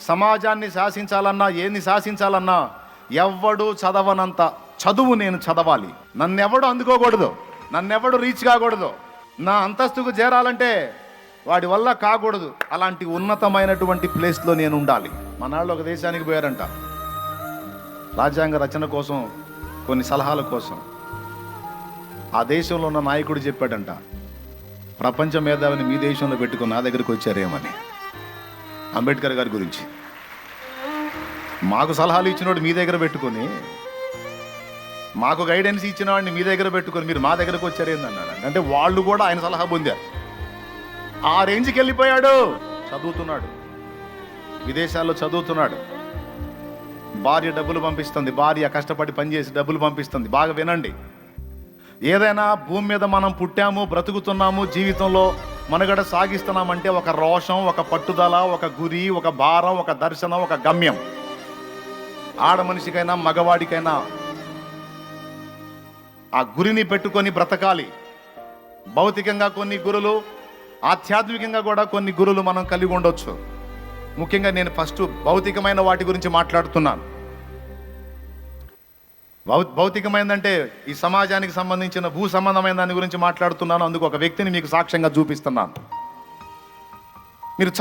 సమాజాన్ని శాసించాలన్నా, ఏంది శాసించాలన్నా ఎవ్వడు చదవనంత చదువు నేను చదవాలి. నన్నెవడు అందుకోకూడదు, నన్నెవడు రీచ్ కాకూడదు, నా అంతస్తుకు చేరాలంటే వాడి వల్ల కాకూడదు. అలాంటి ఉన్నతమైనటువంటి ప్లేస్లో నేను ఉండాలి. మనాళ్ళు ఒక దేశానికి పోయారంట, రాజ్యాంగ రచన కోసం, కొన్ని సలహాల కోసం. ఆ దేశంలో ఉన్న నాయకుడు చెప్పాడంట, ప్రపంచ మేధావిని మీ దేశంలో పెట్టుకుని నా దగ్గరికి వచ్చారేమని. అంబేద్కర్ గారి గురించి మాకు సలహాలు ఇచ్చినోడు మీ దగ్గర పెట్టుకొని, మాకు గైడెన్స్ ఇచ్చిన వాడిని మీ దగ్గర పెట్టుకొని మీరు మా దగ్గరకు వచ్చారేందన్నాడు. అంటే వాళ్ళు కూడా ఆయన సలహా పొందారు. ఆ రేంజ్కి వెళ్ళిపోయాడు. చదువుతున్నాడు, విదేశాల్లో చదువుతున్నాడు. భార్య డబ్బులు పంపిస్తుంది, భార్య కష్టపడి పనిచేసి డబ్బులు పంపిస్తుంది. బాగా వినండి, ఏదైనా భూమి మీద మనం పుట్టాము, బ్రతుకుతున్నాము, జీవితంలో మనుగడ సాగిస్తున్నామంటే ఒక రోషం, ఒక పట్టుదల, ఒక గురి, ఒక భారం, ఒక దర్శనం, ఒక గమ్యం. ఆడ మనిషికైనా మగవాడికైనా ఆ గురిని పెట్టుకొని బ్రతకాలి. భౌతికంగా కొన్ని గురులు, ఆధ్యాత్మికంగా కూడా కొన్ని గురులు మనం కలిగి ఉండొచ్చు. ముఖ్యంగా నేను ఫస్ట్ భౌతికమైన వాటి గురించి మాట్లాడుతున్నాను. భౌతికమైందంటే ఈ సమాజానికి సంబంధించిన భూ సంబంధమైన దాని గురించి మాట్లాడుతున్నాను. అందుకు ఒక వ్యక్తిని మీకు సాక్ష్యంగా చూపిస్తున్నాను. మీరు